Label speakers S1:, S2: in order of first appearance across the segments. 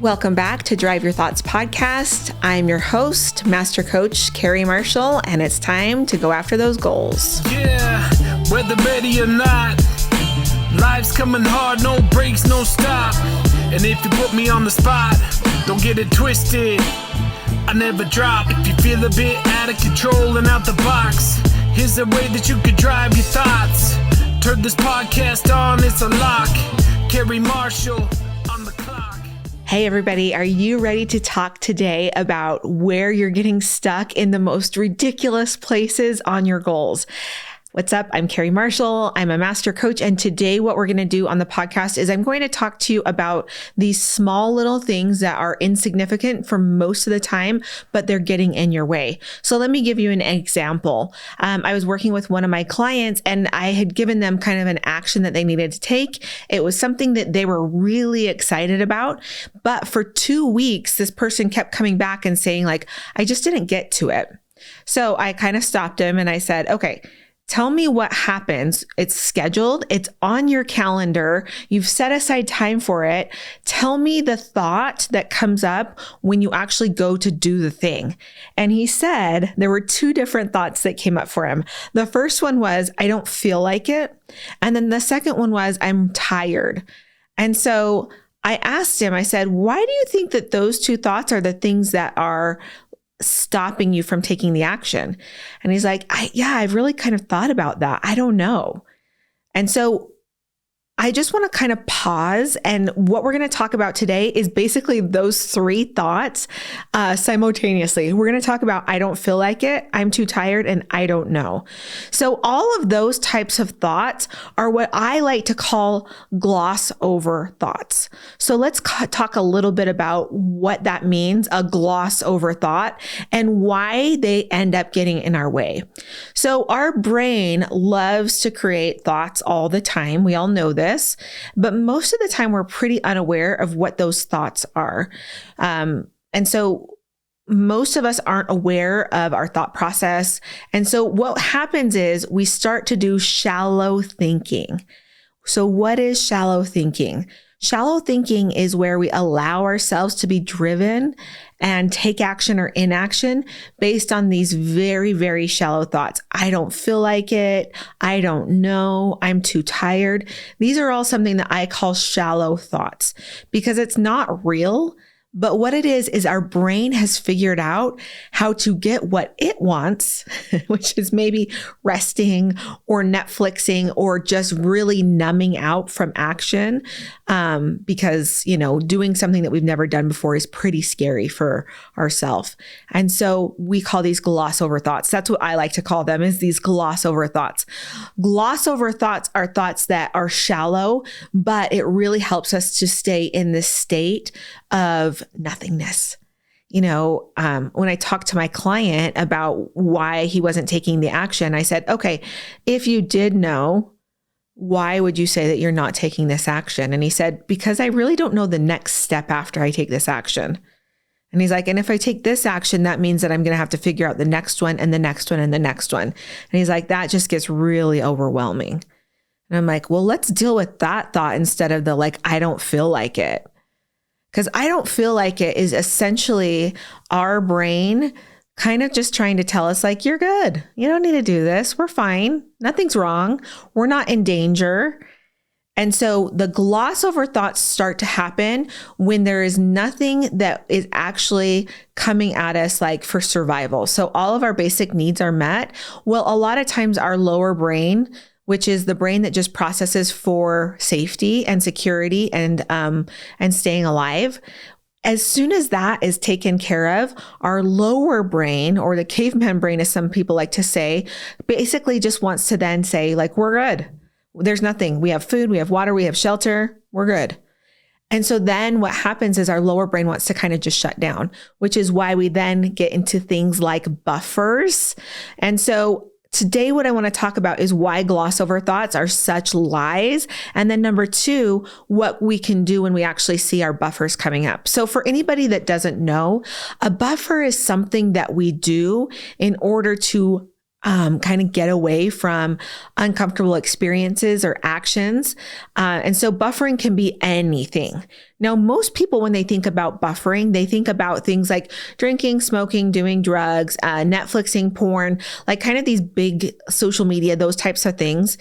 S1: Welcome back to Drive Your Thoughts podcast. I'm your host, Master Coach Carrie Marshall, and it's time to go after those goals.
S2: Yeah, whether ready or not, life's coming hard, no breaks, no stop. And if you put me on the spot, don't get it twisted, I never drop. If you feel a bit out of control and out the box, here's a way that you could drive your thoughts. Turn this podcast on, it's a lock. Carrie Marshall on the clock.
S1: Hey everybody, are you ready to talk today about where you're getting stuck in the most ridiculous places on your goals? What's up? I'm Carrie Marshall. I'm a master coach. And today what we're going to do on the podcast is I'm going to talk to you about these small little things that are insignificant for most of the time, but they're getting in your way. So let me give you an example. I was working with one of my clients and I had given them kind of an action that they needed to take. It was something that they were really excited about. But for 2 weeks, this person kept coming back and saying like, I just didn't get to it. So I kind of stopped him and I said, okay, tell me what happens. It's scheduled. It's on your calendar. You've set aside time for it. Tell me the thought that comes up when you actually go to do the thing. And he said there were 2 different thoughts that came up for him. The first one was, I don't feel like it. And then the second one was, I'm tired. And so I asked him, I said, why do you think that those 2 thoughts are the things that are stopping you from taking the action? And he's like, I've really kind of thought about that. I don't know. And so I just want to kind of pause. And what we're going to talk about today is basically those 3 thoughts simultaneously. We're going to talk about, I don't feel like it, I'm too tired, and I don't know. So all of those types of thoughts are what I like to call gloss over thoughts. So let's talk a little bit about what that means, a gloss over thought, and why they end up getting in our way. So our brain loves to create thoughts all the time. We all know this. But most of the time we're pretty unaware of what those thoughts are. And so most of us aren't aware of our thought process. And so what happens is we start to do shallow thinking. So what is shallow thinking? Shallow thinking is where we allow ourselves to be driven and take action or inaction based on these very, very shallow thoughts. I don't feel like it. I don't know. I'm too tired. These are all something that I call shallow thoughts because it's not real. But what it is our brain has figured out how to get what it wants, which is maybe resting or Netflixing or just really numbing out from action. Because, doing something that we've never done before is pretty scary for ourselves. And so we call these gloss over thoughts. That's what I like to call them, is these gloss over thoughts. Gloss over thoughts are thoughts that are shallow, but it really helps us to stay in this state of nothingness. When I talked to my client about why he wasn't taking the action, I said, okay, if you did know, why would you say that you're not taking this action? And he said, because I really don't know the next step after I take this action. And he's like, and if I take this action, that means that I'm going to have to figure out the next one and the next one and the next one. And he's like, that just gets really overwhelming. And I'm like, well, let's deal with that thought instead of the I don't feel like it. Because I don't feel like it is essentially our brain kind of just trying to tell us you're good. You don't need to do this. We're fine. Nothing's wrong. We're not in danger. And so the gloss over thoughts start to happen when there is nothing that is actually coming at us for survival. So all of our basic needs are met. Well, a lot of times our lower brain, which is the brain that just processes for safety and security and staying alive. As soon as that is taken care of, our lower brain, or the caveman brain, as some people like to say, basically just wants to then say, we're good. There's nothing. We have food, we have water, we have shelter. We're good. And so then what happens is our lower brain wants to kind of just shut down, which is why we then get into things like buffers. And so today, what I want to talk about is why gloss over thoughts are such lies. And then number 2, what we can do when we actually see our buffers coming up. So for anybody that doesn't know, a buffer is something that we do in order to kind of get away from uncomfortable experiences or actions. And so buffering can be anything. Now, most people, when they think about buffering, they think about things like drinking, smoking, doing drugs, Netflixing, porn, like kind of these big social media, those types of things.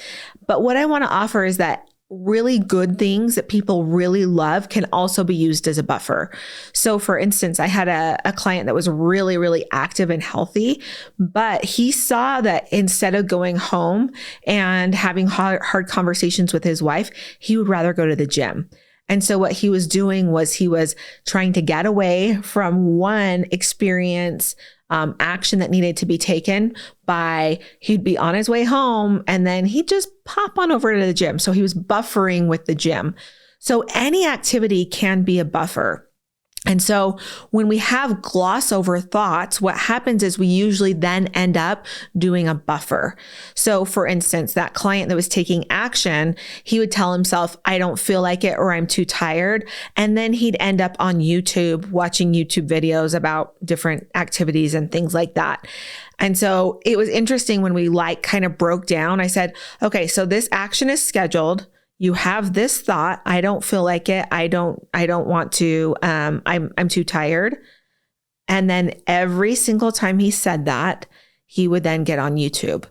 S1: But what I want to offer is that really good things that people really love can also be used as a buffer. So for instance, I had a client that was really, really active and healthy, but he saw that instead of going home and having hard conversations with his wife, he would rather go to the gym. And so what he was doing was he was trying to get away from one experience, action that needed to be taken by, he'd be on his way home and then he'd just pop on over to the gym. So he was buffering with the gym. So any activity can be a buffer. And so when we have gloss over thoughts, what happens is we usually then end up doing a buffer. So for instance, that client that was taking action, he would tell himself, I don't feel like it, or I'm too tired. And then he'd end up on YouTube watching YouTube videos about different activities and things like that. And so it was interesting when we kind of broke down. I said, okay, so this action is scheduled. You have this thought. I don't feel like it. I don't want to, I'm too tired. And then every single time he said that, he would then get on YouTube.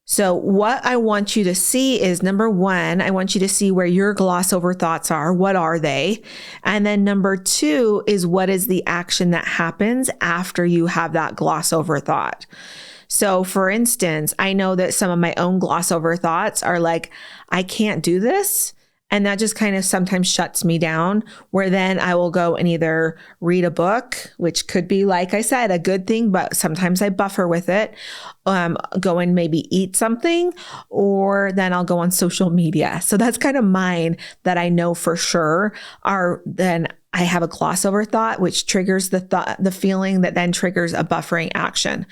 S1: So what I want you to see is, number one, I want you to see where your gloss over thoughts are. What are they? And then number two is, what is the action that happens after you have that gloss over thought? So for instance, I know that some of my own gloss over thoughts are like, I can't do this. And that just kind of sometimes shuts me down, where then I will go and either read a book, which could be, like I said, a good thing, but sometimes I buffer with it, go and maybe eat something, or then I'll go on social media. So that's kind of mine that I know for sure are then I have a gloss over thought, which triggers the feeling that then triggers a buffering action.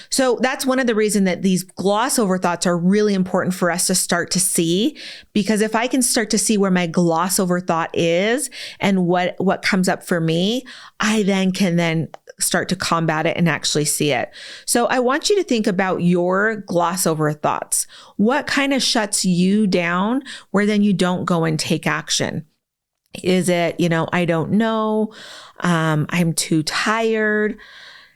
S1: So that's one of the reasons that these gloss over thoughts are really important for us to start to see, because if I can start to see where my gloss over thought is and what comes up for me, I then can start to combat it and actually see it. So I want you to think about your gloss over thoughts. What kind of shuts you down where then you don't go and take action? Is it, I don't know, I'm too tired.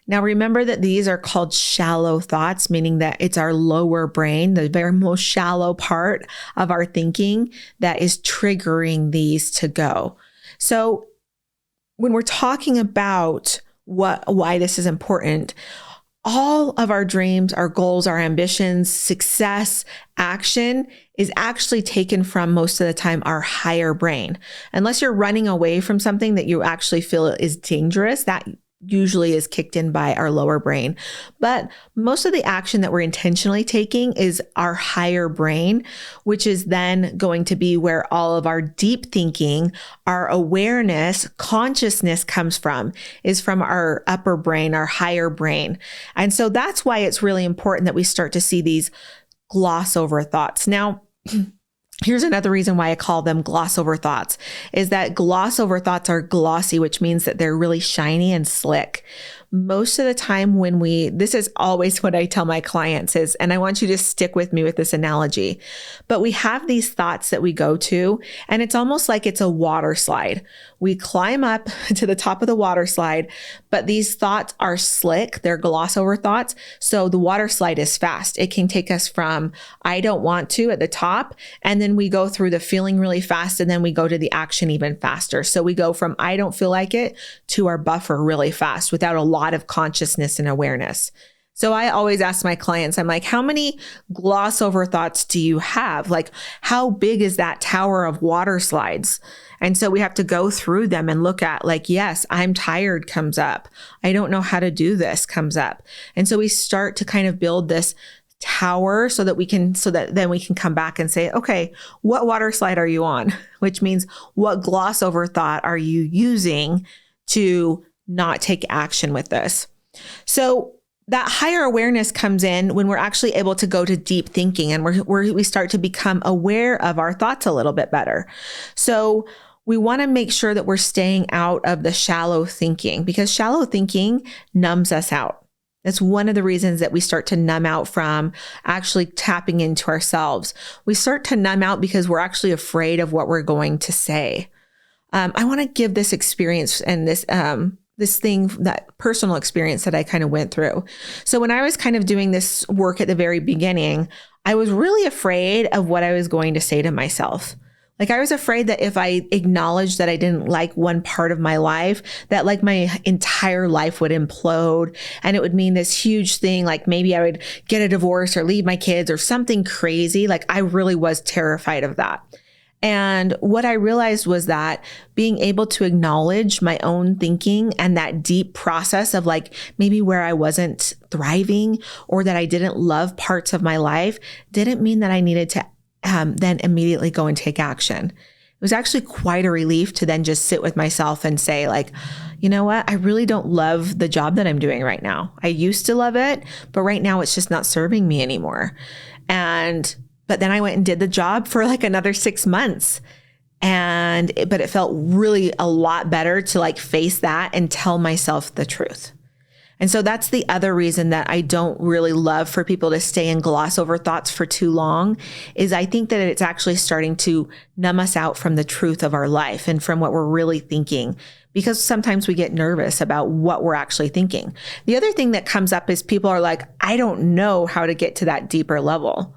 S1: Now remember that these are called shallow thoughts, meaning that it's our lower brain, the very most shallow part of our thinking, that is triggering these to go. So when we're talking about why this is important, all of our dreams, our goals, our ambitions, success, action is actually taken from, most of the time, our higher brain. Unless you're running away from something that you actually feel is dangerous, that usually is kicked in by our lower brain. But most of the action that we're intentionally taking is our higher brain, which is then going to be where all of our deep thinking, our awareness, consciousness comes from, is from our upper brain, our higher brain. And so that's why it's really important that we start to see these gloss over thoughts. Now, here's another reason why I call them gloss over thoughts, is that gloss over thoughts are glossy, which means that they're really shiny and slick. Most of the time this is always what I tell my clients is, and I want you to stick with me with this analogy, but we have these thoughts that we go to, and it's almost like it's a water slide. We climb up to the top of the water slide, but these thoughts are slick. They're gloss over thoughts. So the water slide is fast. It can take us from, I don't want to, at the top, and then we go through the feeling really fast, and then we go to the action even faster. So we go from, I don't feel like it, to our buffer really fast without a lot of consciousness and awareness. So I always ask my clients, I'm like, how many gloss over thoughts do you have? Like, how big is that tower of water slides? And so we have to go through them and look at, like, yes, I'm tired comes up. I don't know how to do this comes up. And so we start to kind of build this tower so that then we can come back and say, okay, what water slide are you on? Which means, what gloss over thought are you using to not take action with this? So that higher awareness comes in when we're actually able to go to deep thinking, and we start to become aware of our thoughts a little bit better. So we want to make sure that we're staying out of the shallow thinking, because shallow thinking numbs us out. That's one of the reasons that we start to numb out from actually tapping into ourselves. We start to numb out because we're actually afraid of what we're going to say. I want to give this experience and this thing, that personal experience that I kind of went through. So when I was kind of doing this work at the very beginning, I was really afraid of what I was going to say to myself. Like I was afraid that if I acknowledged that I didn't like one part of my life, that like my entire life would implode and it would mean this huge thing. Like maybe I would get a divorce or leave my kids or something crazy. Like I really was terrified of that. And what I realized was that being able to acknowledge my own thinking and that deep process of like maybe where I wasn't thriving or that I didn't love parts of my life didn't mean that I needed to then immediately go and take action. It was actually quite a relief to then just sit with myself and say like, you know what? I really don't love the job that I'm doing right now. I used to love it, but right now it's just not serving me anymore. But then I went and did the job for like another 6 months. But it felt really a lot better to like face that and tell myself the truth. And so that's the other reason that I don't really love for people to stay and gloss over thoughts for too long, is I think that it's actually starting to numb us out from the truth of our life and from what we're really thinking, because sometimes we get nervous about what we're actually thinking. The other thing that comes up is people are like, I don't know how to get to that deeper level.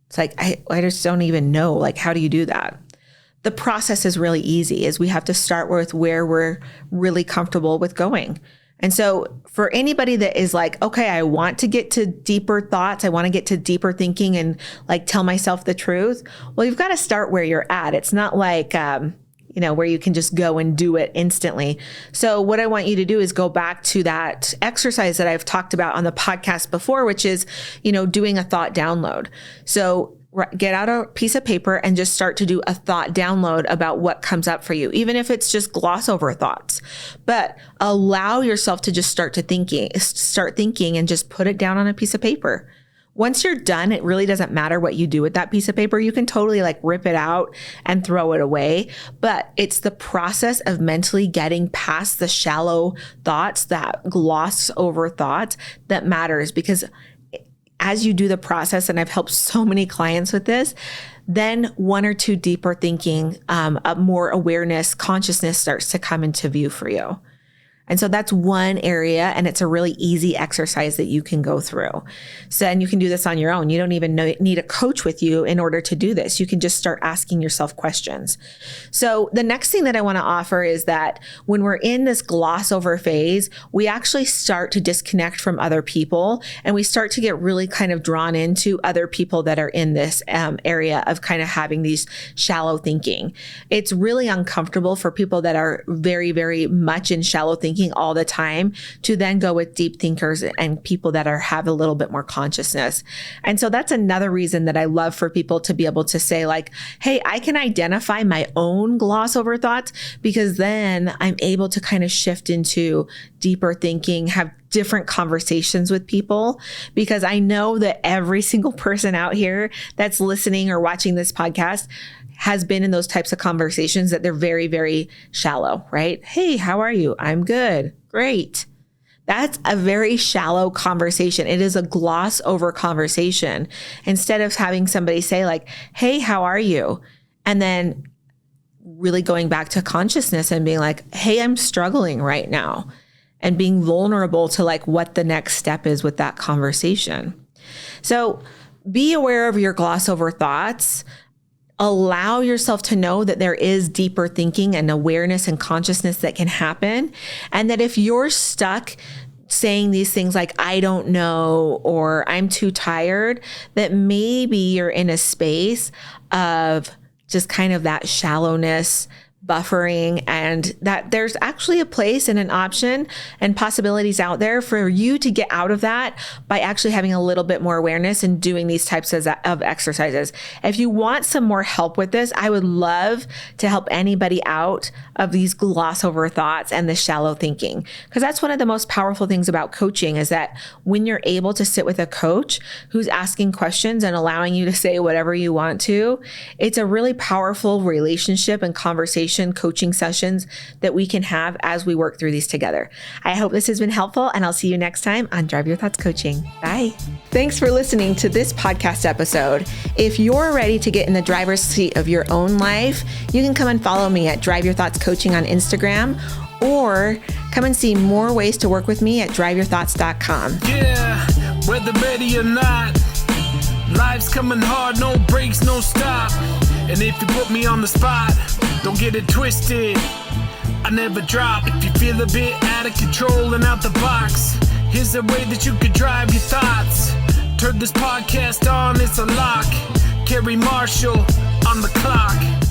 S1: It's like, I just don't even know. Like, how do you do that? The process is really easy, is we have to start with where we're really comfortable with going. And so for anybody that is like, okay, I want to get to deeper thoughts, I want to get to deeper thinking and like tell myself the truth. Well, you've got to start where you're at. It's not like, where you can just go and do it instantly. So what I want you to do is go back to that exercise that I've talked about on the podcast before, which is, doing a thought download. So get out a piece of paper and just start to do a thought download about what comes up for you, even if it's just gloss over thoughts. But allow yourself to just start thinking and just put it down on a piece of paper. Once you're done, it really doesn't matter what you do with that piece of paper. You can totally like rip it out and throw it away. But it's the process of mentally getting past the shallow thoughts, that gloss over thoughts, that matters. Because as you do the process, and I've helped so many clients with this, then one or two deeper thinking, more awareness, consciousness starts to come into view for you. And so that's one area, and it's a really easy exercise that you can go through. So, and you can do this on your own. You don't even need a coach with you in order to do this. You can just start asking yourself questions. So the next thing that I want to offer is that when we're in this gloss over phase, we actually start to disconnect from other people, and we start to get really kind of drawn into other people that are in this area of kind of having these shallow thinking. It's really uncomfortable for people that are very, very much in shallow thinking all the time to then go with deep thinkers and people that have a little bit more consciousness. And so that's another reason that I love for people to be able to say like, hey, I can identify my own gloss over thoughts, because then I'm able to kind of shift into deeper thinking, have different conversations with people, because I know that every single person out here that's listening or watching this podcast has been in those types of conversations that they're very, very shallow, right? Hey, how are you? I'm good. Great. That's a very shallow conversation. It is a gloss over conversation. Instead of having somebody say like, hey, how are you? And then really going back to consciousness and being like, hey, I'm struggling right now, and being vulnerable to like what the next step is with that conversation. So be aware of your gloss over thoughts. Allow yourself to know that there is deeper thinking and awareness and consciousness that can happen. And that if you're stuck saying these things like, I don't know, or I'm too tired, that maybe you're in a space of just kind of that shallowness, buffering, and that there's actually a place and an option and possibilities out there for you to get out of that by actually having a little bit more awareness and doing these types of exercises. If you want some more help with this, I would love to help anybody out of these gloss over thoughts and the shallow thinking, because that's one of the most powerful things about coaching, is that when you're able to sit with a coach who's asking questions and allowing you to say whatever you want to, it's a really powerful relationship and conversation transformation coaching sessions that we can have as we work through these together. I hope this has been helpful, and I'll see you next time on Drive Your Thoughts Coaching. Bye. Thanks for listening to this podcast episode. If you're ready to get in the driver's seat of your own life, you can come and follow me at Drive Your Thoughts Coaching on Instagram, or come and see more ways to work with me at driveyourthoughts.com.
S2: Yeah, whether ready or not, life's coming hard, no breaks, no stop. And if you put me on the spot, don't get it twisted, I never drop. If you feel a bit out of control and out the box, here's a way that you could drive your thoughts. Turn this podcast on, it's a lock. Carrie Marshall on the clock.